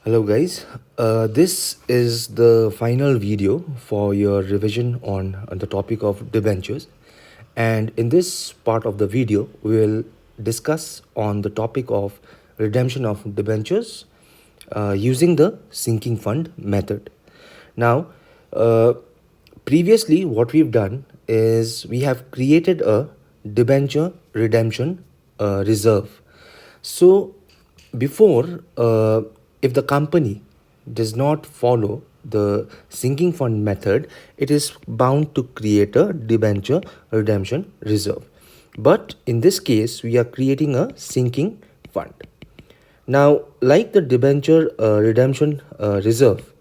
Hello guys, this is the final video for your revision on the topic of debentures, and in this part of the video we will discuss on the topic of redemption of debentures using the sinking fund method. Now, uh, previously what we've done is we have created a debenture redemption reserve. So before, if the company does not follow the sinking fund method, it is bound to create a debenture redemption reserve. But in this case, we are creating a sinking fund. Now, like the debenture redemption reserve,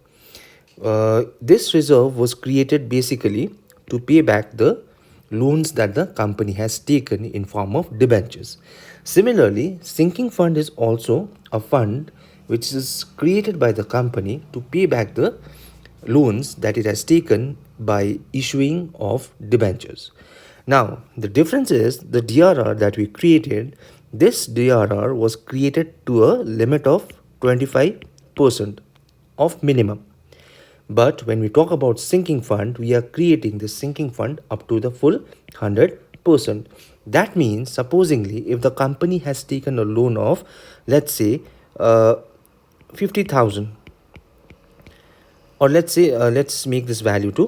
this reserve was created basically to pay back the loans that the company has taken in form of debentures. Similarly, sinking fund is also a fund which is created by the company to pay back the loans that it has taken by issuing of debentures. Now, the difference is the DRR that we created, this DRR was created to a limit of 25% of minimum. But when we talk about sinking fund, we are creating this sinking fund up to the full 100%. That means, supposingly, if the company has taken a loan of, let's say, 50,000, or let's say, let's make this value to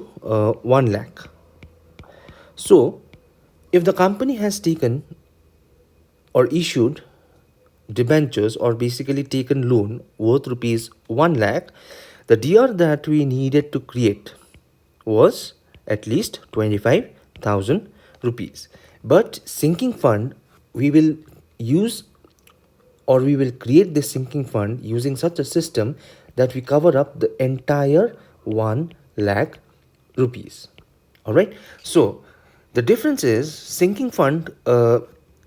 1 lakh. So, if the company has taken or issued debentures or basically taken loan worth rupees 1 lakh, the DR that we needed to create was at least 25,000 rupees. But sinking fund, we will use or we will create this sinking fund using such a system that we cover up the entire 1 lakh rupees. All right. So the difference is sinking fund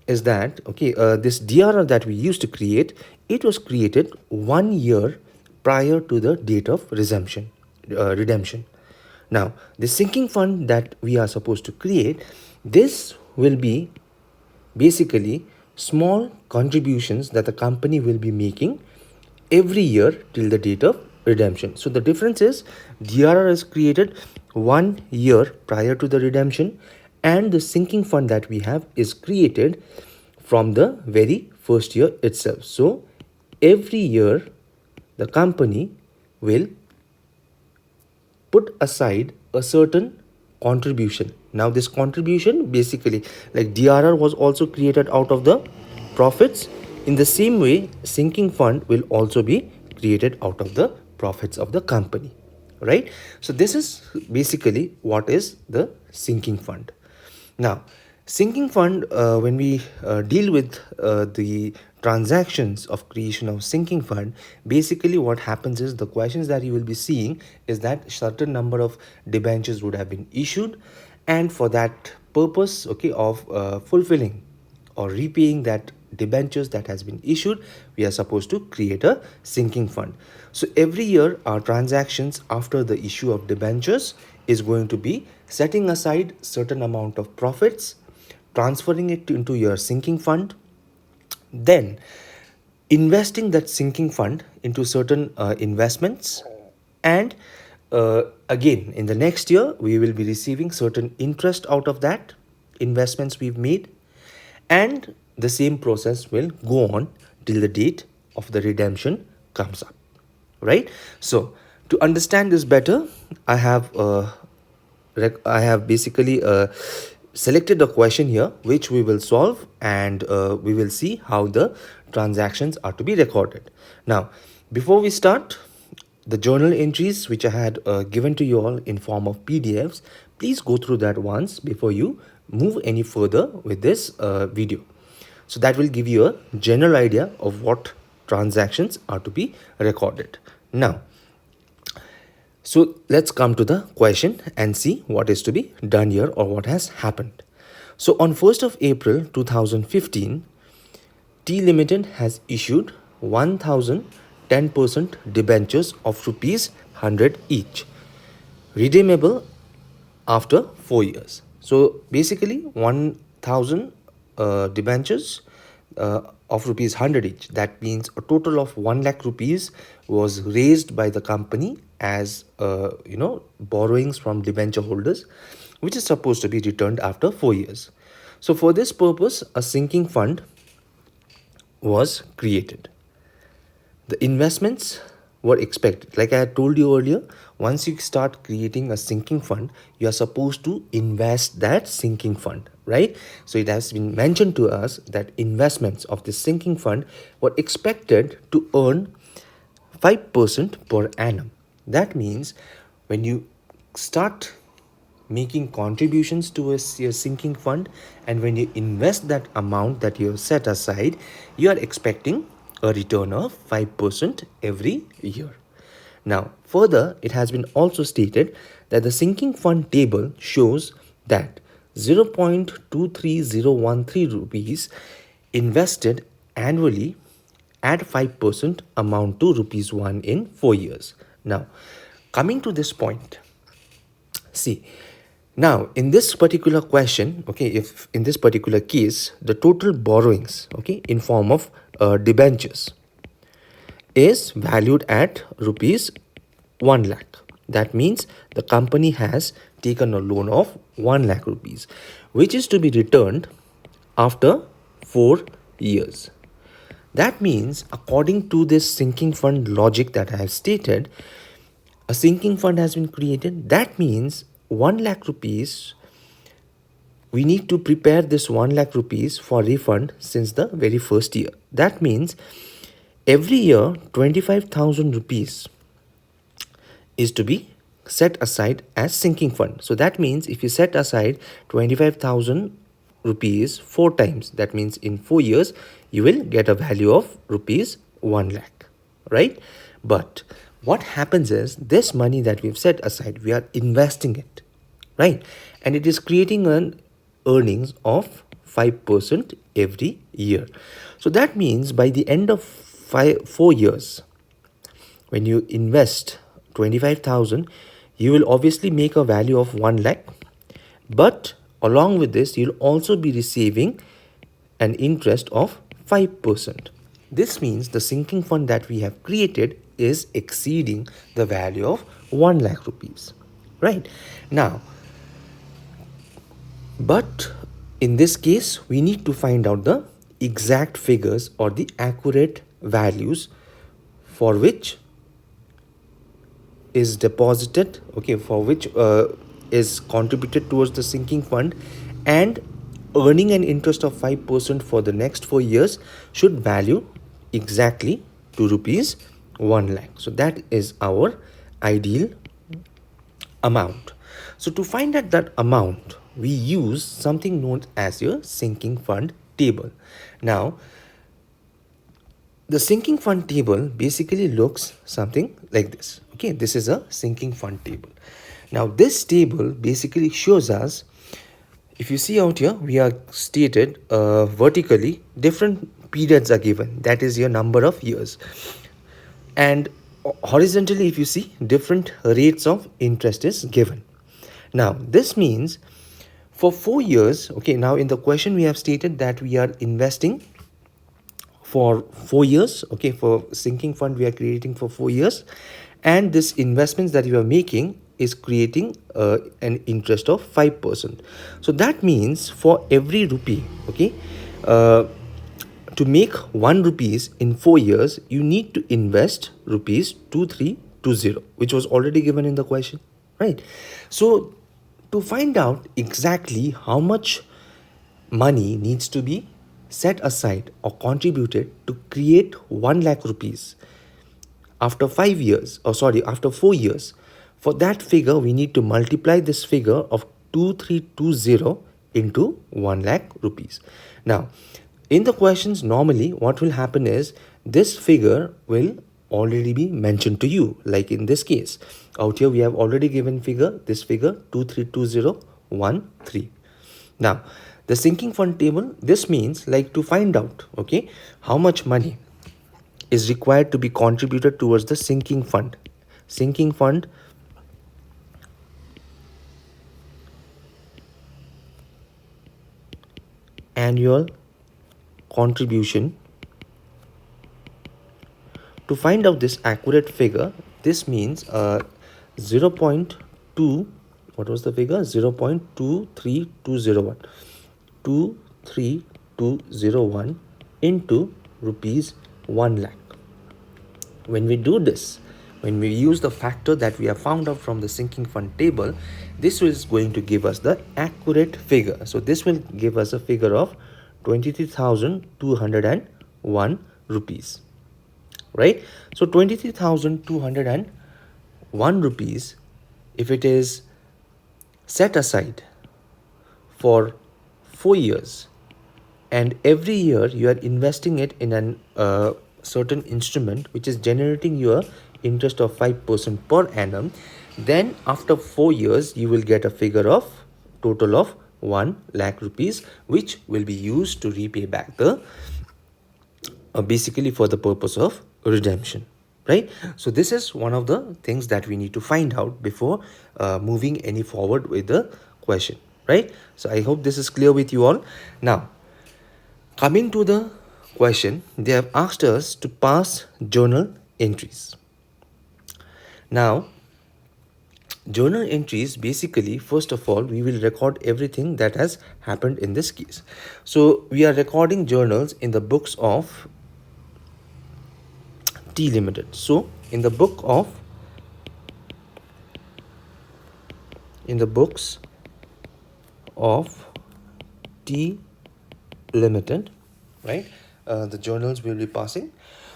is that okay, this DRR that we used to create, it was created 1 year prior to the date of redemption. Now, the sinking fund that we are supposed to create, this will be basically small contributions that the company will be making every year till the date of redemption. So the difference is DRR is created 1 year prior to the redemption, and the sinking fund that we have is created from the very first year itself. So every year the company will put aside a certain contribution. Now this contribution basically, like DRR was also created out of the profits, in the same way sinking fund will also be created out of the profits of the company, right? So this is basically what is the sinking fund. Now, sinking fund, when we deal with the transactions of creation of sinking fund, basically what happens is the questions that you will be seeing is that certain number of debentures would have been issued, and for that purpose, okay, of fulfilling or repaying that debentures that has been issued, we are supposed to create a sinking fund. So every year our transactions after the issue of debentures is going to be setting aside certain amount of profits, transferring it into your sinking fund, then investing that sinking fund into certain investments, and again in the next year we will be receiving certain interest out of that investments we've made, and the same process will go on till the date of the redemption comes up, right? So to understand this better, I have basically selected a question here which we will solve, and we will see how the transactions are to be recorded. Now, before we start, the journal entries which I had given to you all in form of PDFs, please go through that once before you move any further with this video. So that will give you a general idea of what transactions are to be recorded. Now, so let's come to the question and see what is to be done here or what has happened. So on 1st of April 2015, T Limited has issued 1010% debentures of rupees 100 each, redeemable after 4 years. So basically 1000 debentures of rupees 100 each. That means a total of 1 lakh rupees was raised by the company as borrowings from debenture holders, which is supposed to be returned after 4 years. So for this purpose, a sinking fund was created. The investments were expected. Like I had told you earlier, once you start creating a sinking fund, you are supposed to invest that sinking fund, right? So it has been mentioned to us that investments of the sinking fund were expected to earn 5% per annum. That means when you start making contributions towards your sinking fund, and when you invest that amount that you have set aside, you are expecting a return of 5% every year. Now further, it has been also stated that the sinking fund table shows that 0.23013 rupees invested annually at 5% amount to rupees 1 in 4 years. Now coming to this point, see, now in this particular question, okay, if in this particular case the total borrowings, okay, in form of debentures is valued at rupees 1 lakh. That means the company has taken a loan of 1 lakh rupees, which is to be returned after 4 years. That means, according to this sinking fund logic that I have stated, a sinking fund has been created. That means 1 lakh rupees, we need to prepare this 1 lakh rupees for refund since the very first year. That means every year 25,000 rupees is to be set aside as sinking fund. So that means if you set aside 25,000 rupees 4 times, that means in 4 years you will get a value of rupees 1 lakh, right? But what happens is, this money that we've set aside, we are investing it, right? And it is creating an earnings of 5% every year. So that means by the end of 4 years, when you invest 25,000, you will obviously make a value of 1 lakh, but along with this you'll also be receiving an interest of 5%. This means the sinking fund that we have created is exceeding the value of 1 lakh rupees, right? Now, but in this case, we need to find out the exact figures or the accurate values for which is deposited, okay, for which is contributed towards the sinking fund, and earning an interest of 5% for the next 4 years should value exactly to rupees 1 lakh. So that is our ideal amount. So to find out that amount, we use something known as your sinking fund table. Now the sinking fund table basically looks something like this. Okay, this is a sinking fund table. Now this table basically shows us, if you see out here, we are stated vertically, different periods are given, that is your number of years, and horizontally if you see, different rates of interest is given. Now this means for 4 years, okay, now in the question we have stated that we are investing for 4 years, okay, for sinking fund we are creating for 4 years, and this investments that you are making is creating an interest of 5%. So that means for every rupee, okay, to make 1 rupees in 4 years, you need to invest rupees 2320, which was already given in the question, right? So to find out exactly how much money needs to be set aside or contributed to create 1 lakh rupees after 5 years, or sorry, after 4 years, for that figure we need to multiply this figure of 2320 into 1 lakh rupees. Now in the questions, normally what will happen is, this figure will already be mentioned to you. Like in this case, out here we have already given figure, this figure 232013. Now the sinking fund table, this means, like, to find out, okay, how much money is required to be contributed towards the sinking fund. Sinking fund annual contribution To find out this accurate figure, this means 0.2, what was the figure? 0.23201. 23201 into rupees 1 lakh. When we do this, when we use the factor that we have found out from the sinking fund table, this is going to give us the accurate figure. So this will give us a figure of 23,201 rupees, right? So 23,201 rupees, if it is set aside for 4 years, and every year you are investing it in an certain instrument which is generating your interest of 5% per annum, then after 4 years you will get a figure of total of 1 lakh rupees, which will be used to repay back the basically for the purpose of redemption, right? So this is one of the things that we need to find out before moving any forward with the question, right? So I hope this is clear with you all. Now, coming to the question, they have asked us to pass journal entries. Now, journal entries, basically, first of all, we will record everything that has happened in this case. So we are recording journals in the books of T Limited. So in the books of T Limited, right? The journals will be passing.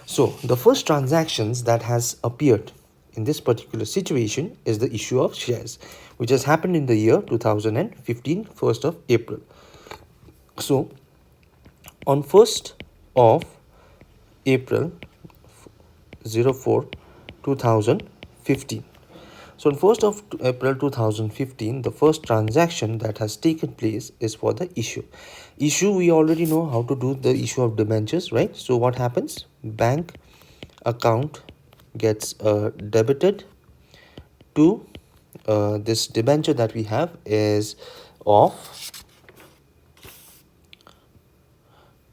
So the first transactions that has appeared in this particular situation is the issue of shares, which has happened in the year 2015, 1st of April. So on 1st of April 04 2015. So on 1st of April 2015, the first transaction that has taken place is for the issue. Issue, we already know how to do the issue of debentures, right? So what happens? Bank account gets debited to this debenture that we have is of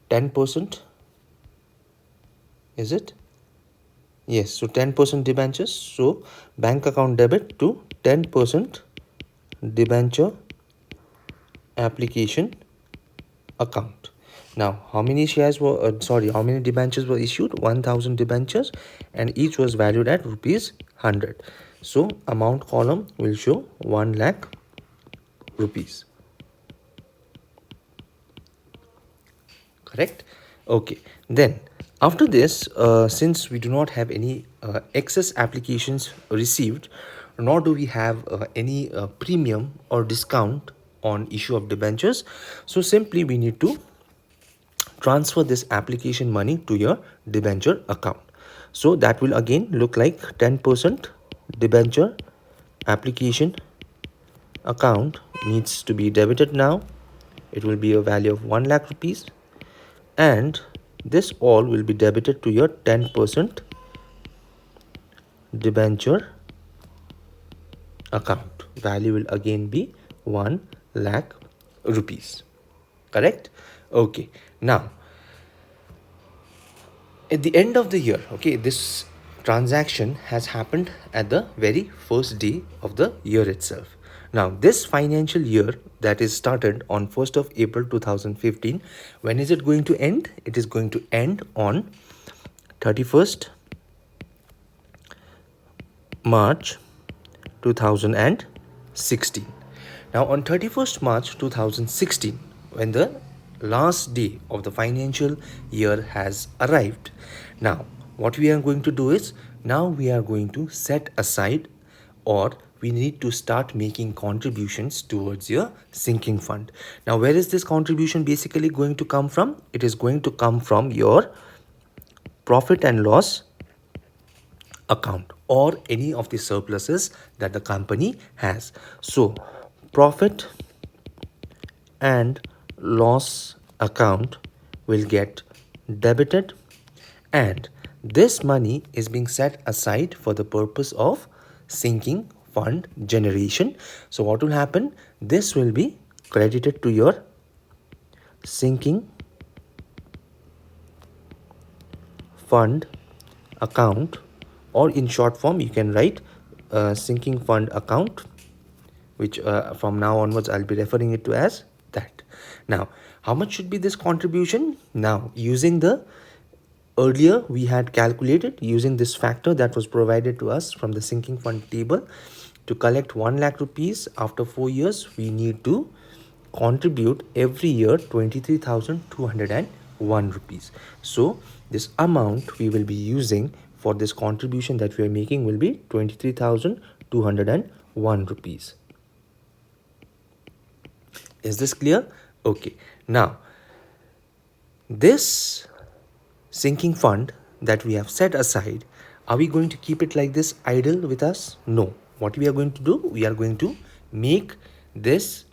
10%. Is it? Yes, so 10% debentures. So bank account debit to 10% debenture application account. Now, how many shares were, how many debentures were issued? 1000 debentures, and each was valued at rupees 100. So amount column will show 1 lakh rupees. Correct? Okay. Then after this, since we do not have any excess applications received, nor do we have any premium or discount on issue of debentures, so simply we need to transfer this application money to your debenture account. So that will again look like 10% debenture application account needs to be debited now. It will be a value of 1 lakh rupees, and this all will be debited to your 10% debenture account. Value will again be 1 lakh rupees. Correct? Okay. Now, at the end of the year, okay, this transaction has happened at the very first day of the year itself. Now, this financial year that is started on 1st of April 2015, when is it going to end? It is going to end on 31st March 2016. Now, on 31st March 2016, when the last day of the financial year has arrived, now what we are going to do is, now we are going to set aside, or we need to start making contributions towards your sinking fund. Now, where is this contribution basically going to come from? It is going to come from your profit and loss account, or any of the surpluses that the company has. So profit and loss account will get debited, and this money is being set aside for the purpose of sinking fund generation. So what will happen? This will be credited to your sinking fund account, or in short form you can write sinking fund account, which from now onwards I'll be referring it to as that. Now, how much should be this contribution? Now, using the earlier we had calculated using this factor that was provided to us from the sinking fund table, to collect 1 lakh rupees after 4 years, we need to contribute every year 23,201 rupees. So this amount we will be using for this contribution that we are making will be 23,201 rupees. Is this clear? Okay. Now, this sinking fund that we have set aside, are we going to keep it like this idle with us? No. What we are going to do, we are going to make this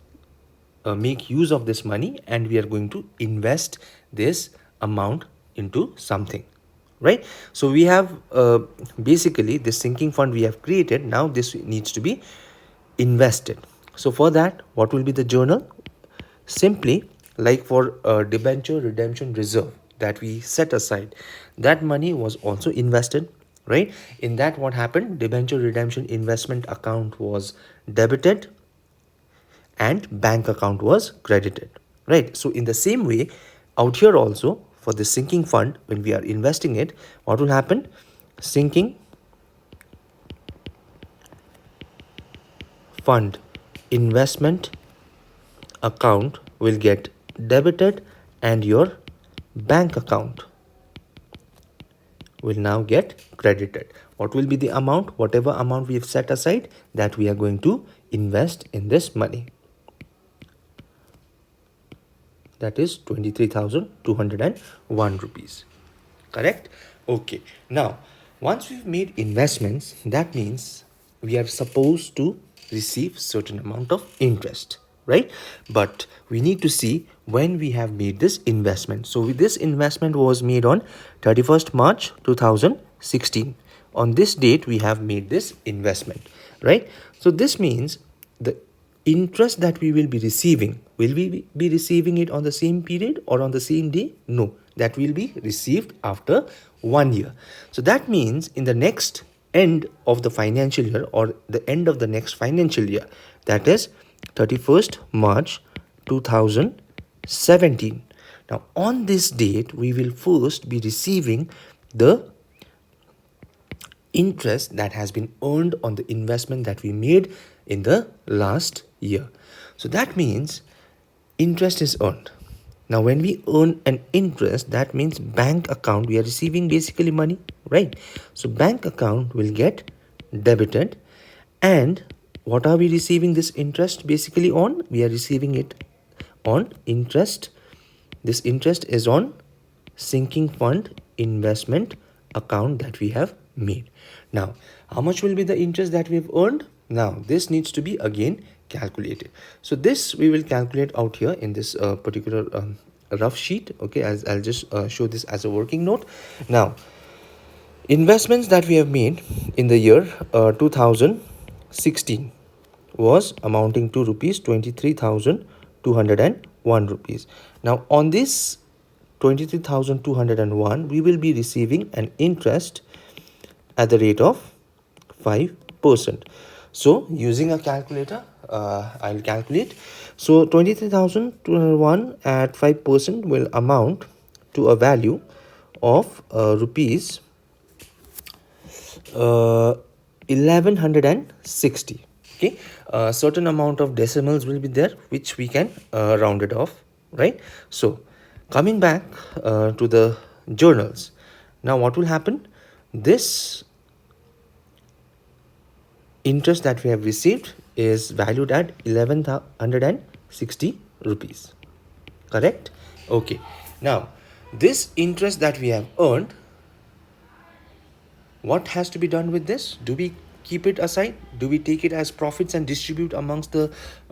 make use of this money, and we are going to invest this amount into something, right? So we have basically this sinking fund we have created. Now this needs to be invested. So for that, what will be the journal? Simply, like for debenture redemption reserve that we set aside, that money was also invested, right? In that, what happened? Debenture redemption investment account was debited and bank account was credited, right? So in the same way, out here also for the sinking fund, when we are investing it, what will happen? Sinking fund investment account will get debited and your bank account will now get credited. What will be the amount? Whatever amount we have set aside, that we are going to invest in this money. That is 23,201 rupees. Correct? Okay. Now, once we've made investments, that means we are supposed to receive certain amount of interest, right? But we need to see when we have made this investment. So this investment was made on 31st March 2016. On this date, we have made this investment, right? So this means the interest that we will be receiving, will we be receiving it on the same period or on the same day? No, that will be received after 1 year. So that means in the next end of the financial year, or the end of the next financial year, that is 31st March 2017. Now on this date, we will first be receiving the interest that has been earned on the investment that we made in the last year. So that means interest is earned. Now when we earn an interest, that means bank account, we are receiving basically money, right? So bank account will get debited. And what are we receiving this interest basically on? We are receiving it on interest. This interest is on sinking fund investment account that we have made. Now, how much will be the interest that we have earned? Now, this needs to be again calculated. So this we will calculate out here in this particular rough sheet. Okay, as I'll just show this as a working note. Now, investments that we have made in the year 2016 was amounting to rupees 23,201 rupees. Now on this 23,201, we will be receiving an interest at the rate of 5%. So using a calculator, I'll calculate. So 23,201 at 5% will amount to a value of rupees 1160. Okay, a certain amount of decimals will be there which we can round it off, right? So coming back to the journals, now what will happen? This interest that we have received is valued at 1160 rupees, correct? Okay, now this interest that we have earned, what has to be done with this? Do we keep it aside? Do we take it as profits and distribute amongst the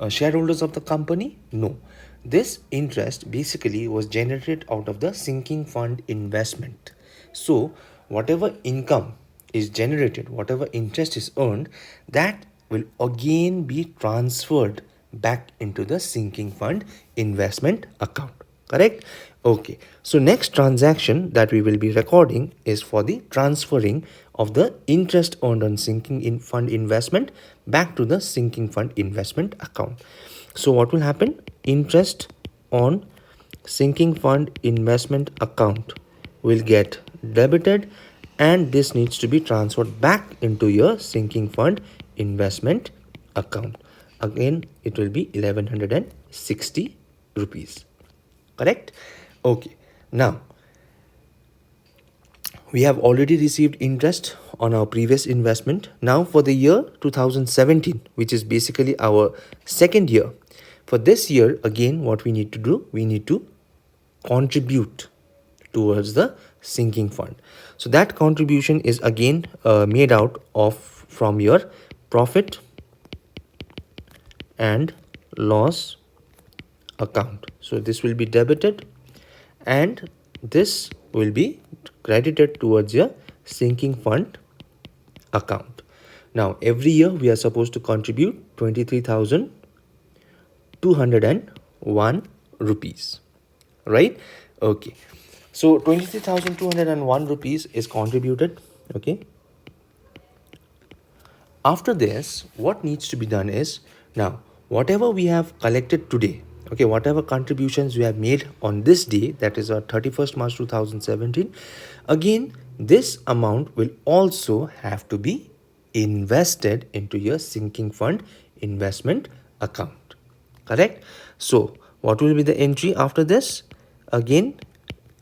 shareholders of the company? No. This interest basically was generated out of the sinking fund investment. So whatever income is generated, whatever interest is earned, that will again be transferred back into the sinking fund investment account. Correct? Okay, so next transaction that we will be recording is for the transferring of the interest earned on sinking in fund investment back to the sinking fund investment account. So what will happen? Interest on sinking fund investment account will get debited, and this needs to be transferred back into your sinking fund investment account. Again, it will be 1160 rupees. Correct? Okay. Now, we have already received interest on our previous investment. Now for the year 2017, which is basically our second year, for this year, again, what we need to do, we need to contribute towards the sinking fund. So that contribution is again made out of from your profit and loss account. So this will be debited, and this will be credited towards your sinking fund account. Now every year we are supposed to contribute 23,201 rupees, right? Okay, so 23,201 rupees is contributed. Okay, after this, what needs to be done is, now whatever we have collected today, okay, whatever contributions we have made on this day, that is our 31st March 2017, again this amount will also have to be invested into your sinking fund investment account. Correct? So what will be the entry after this? Again,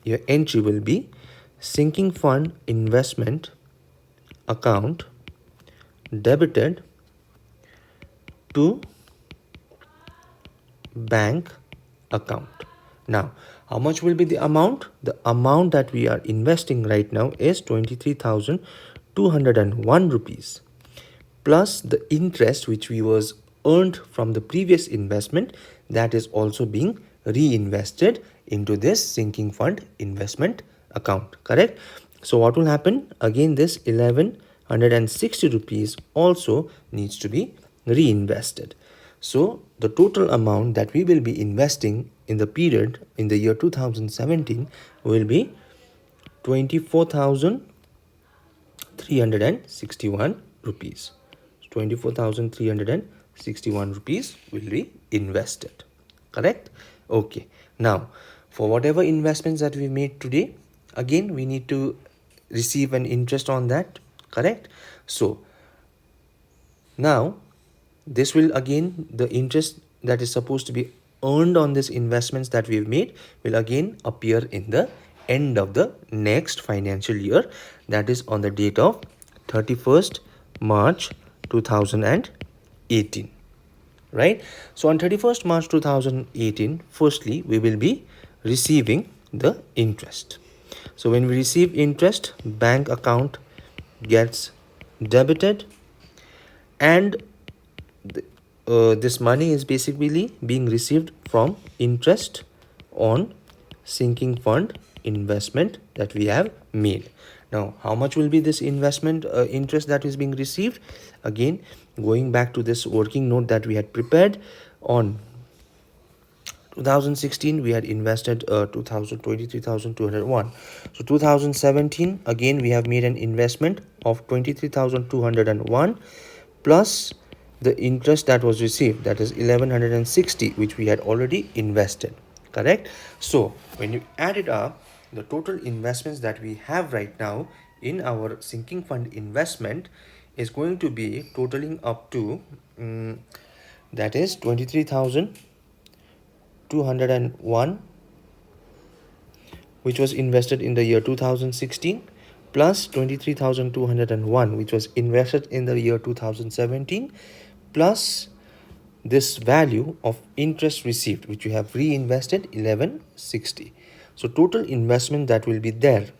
your entry will be sinking fund investment account debited to bank account. Now, how much will be the amount? The amount that we are investing right now is 23,201 rupees, plus the interest which we was earned from the previous investment, that is also being reinvested into this sinking fund investment account. Correct? So what will happen? Again, this 1160 rupees also needs to be reinvested. So the total amount that we will be investing in the period in the year 2017 will be 24,361 rupees. 24,361 rupees will be invested. Correct? Okay. Now, for whatever investments that we made today, again we need to receive an interest on that. Correct? So now this will, again, the interest that is supposed to be earned on these investments that we've made will again appear in the end of the next financial year, that is on the date of 31st March 2018. Right? So on 31st March 2018, firstly we will be receiving the interest. So when we receive interest, bank account gets debited, and this money is basically being received from interest on sinking fund investment that we have made. Now, how much will be this investment interest that is being received? Again, going back to this working note that we had prepared on 2016, we had invested 23,201. So 2017, again we have made an investment of 23,201 plus the interest that was received, that is 1160, which we had already invested. Correct? So when you add it up, the total investments that we have right now in our sinking fund investment is going to be totaling up to that is 23,201, which was invested in the year 2016, plus 23,201, which was invested in the year 2017, plus this value of interest received, which you have reinvested 1160. So total investment that will be there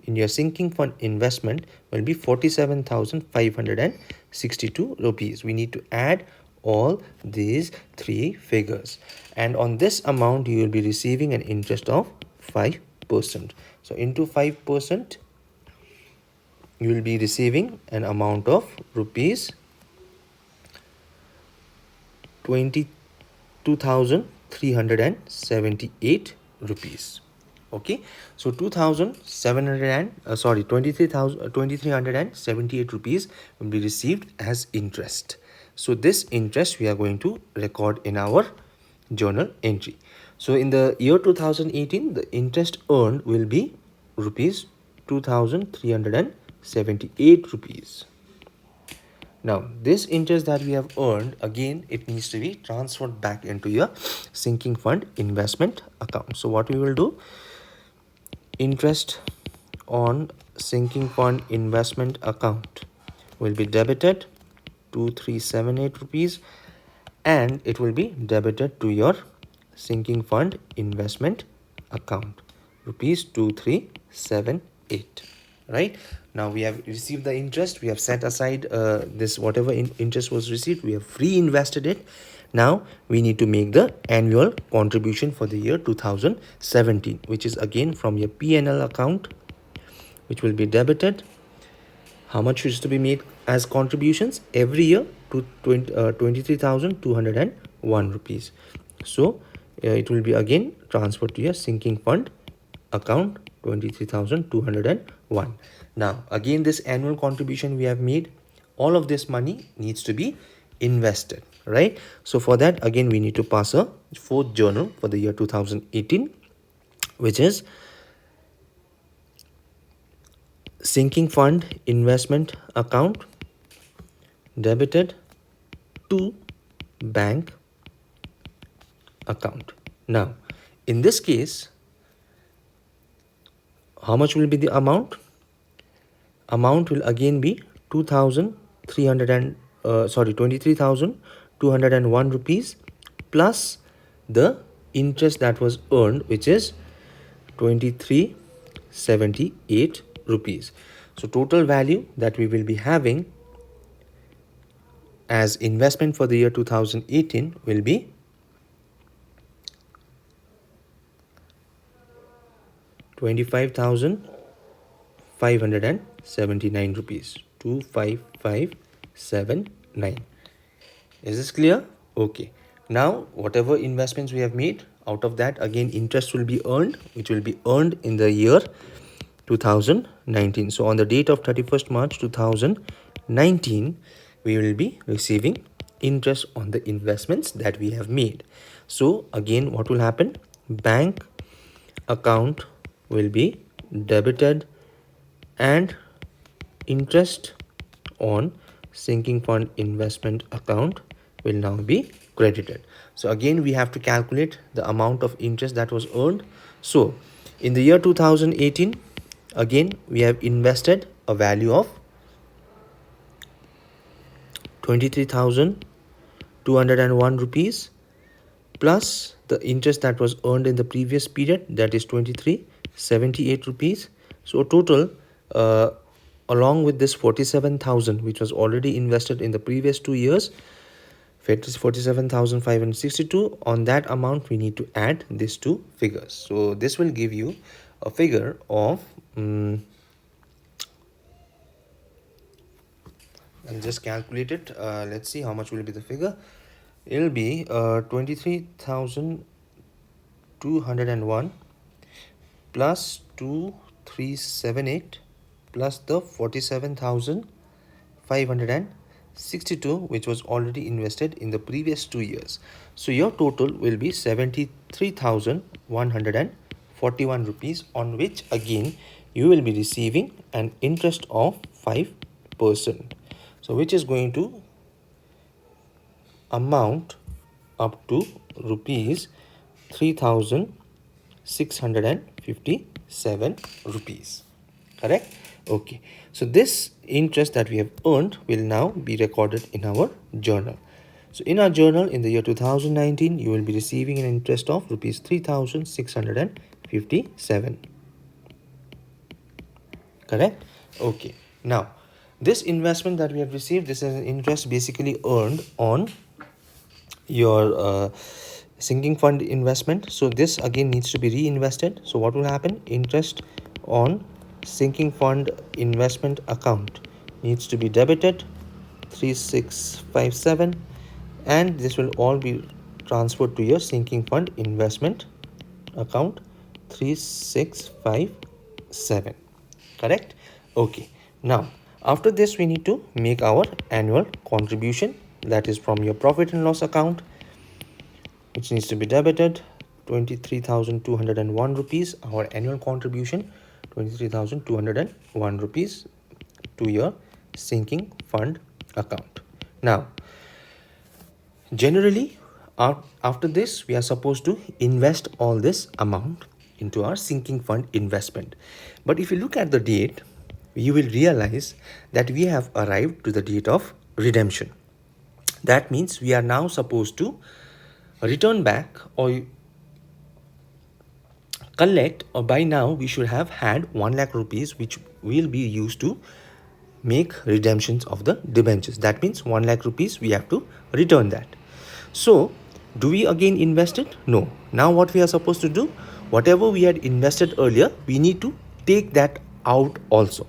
in your sinking fund investment will be 47,562 rupees. We need to add all these three figures, and on this amount you will be receiving an interest of 5%. So into 5%, you will be receiving an amount of rupees 22,378 rupees. Okay, so 2700 and sorry 23,378 rupees will be received as interest. So this interest we are going to record in our journal entry. So in the year 2018, the interest earned will be rupees 2378 rupees. Now this interest that we have earned, again it needs to be transferred back into your sinking fund investment account. So what we will do, interest on sinking fund investment account will be debited 2378 rupees, and it will be debited to your sinking fund investment account rupees 2378. Right, now we have received the interest, we have set aside this whatever interest was received, we have reinvested it. Now we need to make the annual contribution for the year 2017, which is again from your P&L account, which will be debited. How much is to be made as contributions every year? To 23,201 rupees. So it will be again transferred to your sinking fund account 23,201. Now again, this annual contribution we have made, all of this money needs to be invested, right? So for that, again we need to pass a fourth journal for the year 2018, which is sinking fund investment account debited to bank account. Now in this case, how much will be the amount? Amount will again be 2,300 and 23,201 rupees plus the interest that was earned, which is 2378 rupees. So total value that we will be having as investment for the year 2018 will be 25,579 rupees, 25579. Is this clear? Okay, now whatever investments we have made, out of that again interest will be earned, which will be earned in the year 2019. So on the date of 31st March 2019, we will be receiving interest on the investments that we have made. So again, what will happen? Bank account will be debited and interest on sinking fund investment account will now be credited. So again, we have to calculate the amount of interest that was earned. So in the year 2018, again we have invested a value of 23,201 rupees plus the interest that was earned in the previous period, that is 2378 rupees. So total, along with this 47,000 which was already invested in the previous 2 years, 47,562, on that amount we need to add these two figures. So this will give you a figure of and just calculate it. Let's see how much will be the figure. It'll be 23,201 plus 2378 plus the 47,562 which was already invested in the previous 2 years. So your total will be 73,141 rupees, on which again you will be receiving an interest of 5%. So which is going to amount up to rupees 3,657 rupees. Correct? Okay. So this interest that we have earned will now be recorded in our journal. So in our journal in the year 2019, you will be receiving an interest of rupees 3,657. Correct? Okay. Now, this investment that we have received, this is an interest basically earned on your sinking fund investment. So this again needs to be reinvested. So what will happen? Interest on sinking fund investment account needs to be debited 3657, and this will all be transferred to your sinking fund investment account 3657. Correct? Okay. Now, after this, we need to make our annual contribution, that is from your profit and loss account, which needs to be debited 23,201 rupees. Our annual contribution 23,201 rupees to your sinking fund account. Now, generally, after this, we are supposed to invest all this amount into our sinking fund investment. But if you look at the date, you will realize that we have arrived to the date of redemption. That means we are now supposed to return back or collect, or by now we should have had 1 lakh rupees, which will be used to make redemptions of the debentures. That means 1 lakh rupees we have to return that. So do we again invest it? No. Now what we are supposed to do, whatever we had invested earlier, we need to take that out also.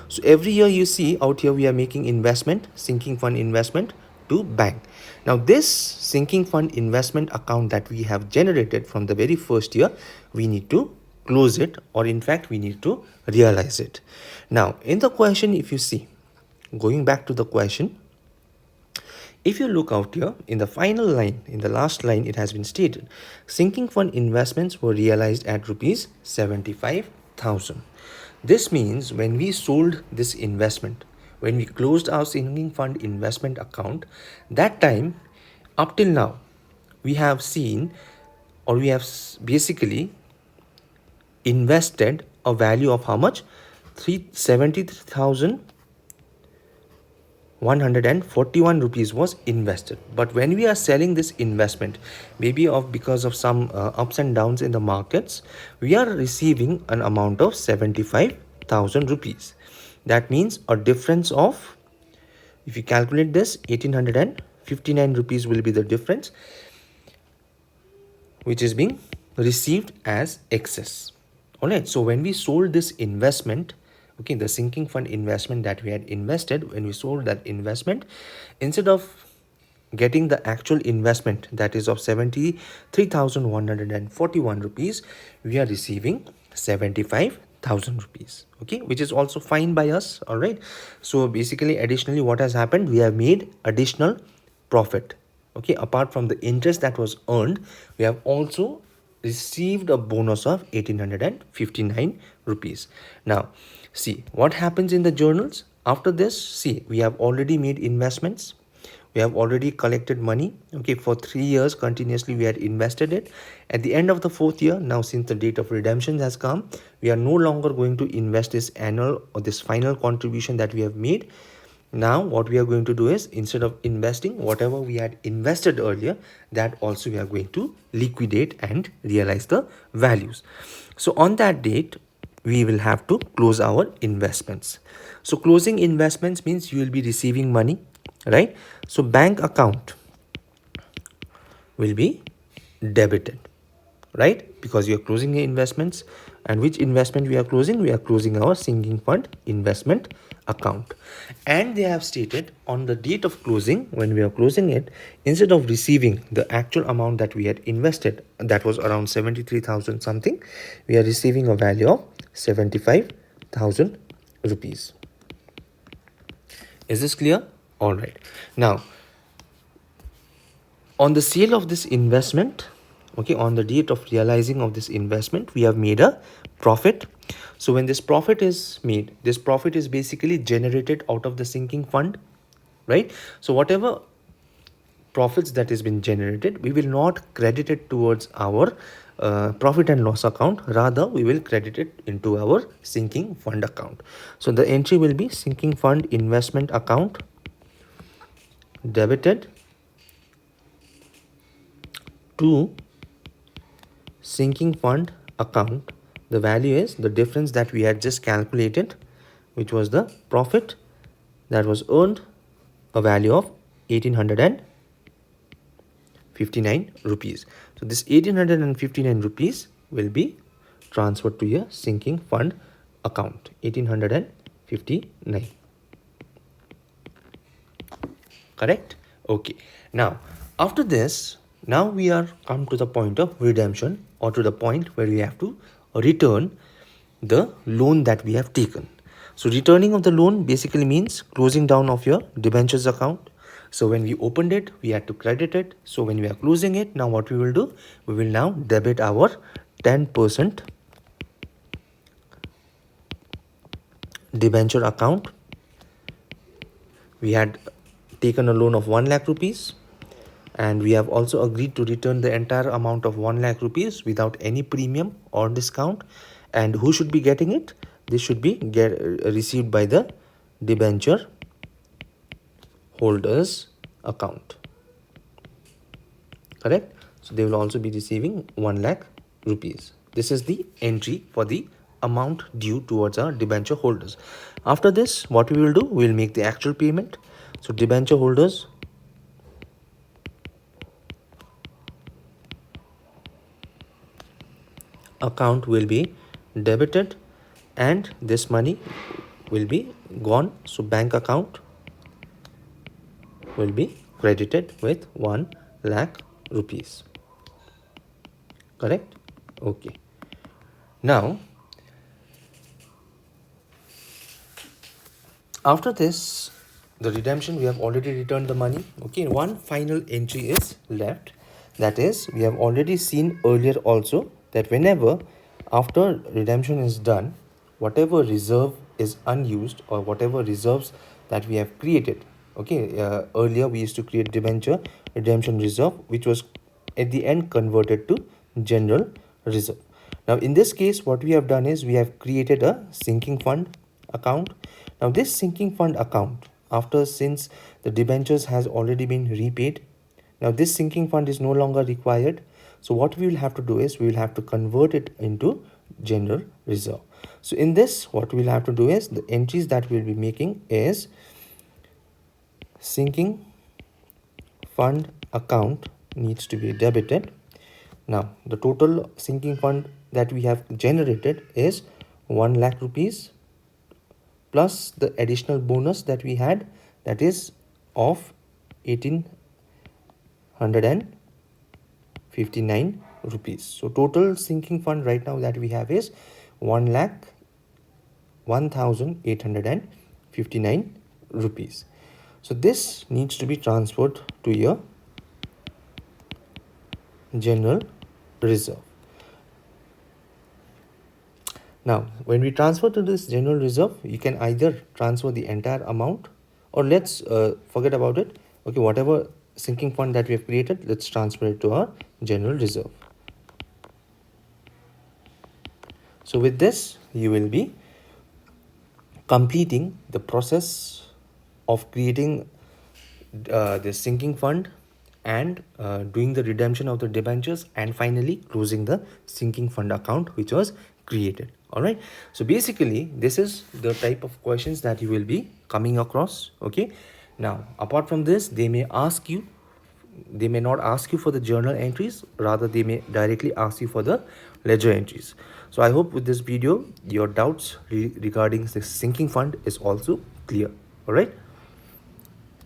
So every year you see out here we are making investment, sinking fund investment to bank. Now this sinking fund investment account that we have generated from the very first year, we need to close it, or in fact we need to realize it. Now in the question, if you see, going back to the question, if you look out here in the final line, in the last line, it has been stated sinking fund investments were realized at rupees 75,000. This means when we sold this investment, when we closed our sinking fund investment account, that time up till now, we have seen, or we have basically invested a value of how much? 370,141 rupees was invested. But when we are selling this investment, maybe because of some ups and downs in the markets, we are receiving an amount of 75,000 rupees. That means a difference of, if you calculate this, 1859 rupees will be the difference, which is being received as excess. All right. So when we sold this investment, okay, the sinking fund investment that we had invested, when we sold that investment, instead of getting the actual investment that is of 73,141 rupees, we are receiving 75,000 rupees, okay, which is also fine by us. All right. So basically, additionally, what has happened, we have made additional profit. Okay, apart from the interest that was earned, we have also received a bonus of 1859 rupees. Now see what happens in the journals after this. See, we have already made investments, we have already collected money, okay, for 3 years continuously we had invested it. At the end of the 4th year, now since the date of redemption has come, we are no longer going to invest this annual or this final contribution that we have made. Now what we are going to do is, instead of investing whatever we had invested earlier, that also we are going to liquidate and realize the values. So on that date, we will have to close our investments. So closing investments means you will be receiving money, right? So bank account will be debited, right? Because you are closing the investments. And which investment we are closing? We are closing our sinking fund investment account. And they have stated on the date of closing, when we are closing it, instead of receiving the actual amount that we had invested, that was around 73,000 something, we are receiving a value of 75,000 rupees. Is this clear? All right. Now on the sale of this investment, okay, on the date of realizing of this investment, we have made a profit. So when this profit is made, this profit is basically generated out of the sinking fund, right? So whatever profits that has been generated, we will not credit it towards our profit and loss account. Rather, we will credit it into our sinking fund account. So the entry will be sinking fund investment account debited to sinking fund account. The value is the difference that we had just calculated, which was the profit that was earned, a value of 1859 rupees. So this 1859 rupees will be transferred to your sinking fund account. 1859. Correct? Okay. Now after this, now we are come to the point of redemption, or to the point where we have to return the loan that we have taken. So returning of the loan basically means closing down of your debentures account. So when we opened it, we had to credit it. So when we are closing it, now what we will do, we will now debit our 10% debenture account. We had taken a loan of 1 lakh rupees, and we have also agreed to return the entire amount of 1 lakh rupees without any premium or discount. And who should be getting it? This should be received by the debenture holders account. Correct? So they will also be receiving 1 lakh rupees. This is the entry for the amount due towards our debenture holders. After this, what we will do, we will make the actual payment. So debenture holders account will be debited and this money will be gone. So bank account will be credited with 1 lakh rupees. Correct? Okay. Now, after this, the redemption, we have already returned the money. Okay, one final entry is left. That is, we have already seen earlier also that whenever after redemption is done, whatever reserve is unused or whatever reserves that we have created. Okay, earlier we used to create debenture redemption reserve, which was at the end converted to general reserve. Now in this case, what we have done is we have created a sinking fund account. Now this sinking fund account, after since the debentures has already been repaid, now this sinking fund is no longer required. So what we will have to do is we will have to convert it into general reserve. So in this, what we'll have to do is the entries that we'll be making is sinking fund account needs to be debited. Now the total sinking fund that we have generated is 1 lakh rupees plus the additional bonus that we had, that is of 1859 rupees. So total sinking fund right now that we have is 1 lakh 1859 rupees. So this needs to be transferred to your general reserve. Now when we transfer to this general reserve, you can either transfer the entire amount, or let's forget about it. Okay, whatever sinking fund that we have created, let's transfer it to our general reserve. So with this, you will be completing the process of creating the sinking fund and doing the redemption of the debentures, and finally closing the sinking fund account which was created. All right, so basically this is the type of questions that you will be coming across. Okay, now apart from this, they may not ask you for the journal entries, rather they may directly ask you for the ledger entries. So I hope with this video your doubts regarding the sinking fund is also clear. All right.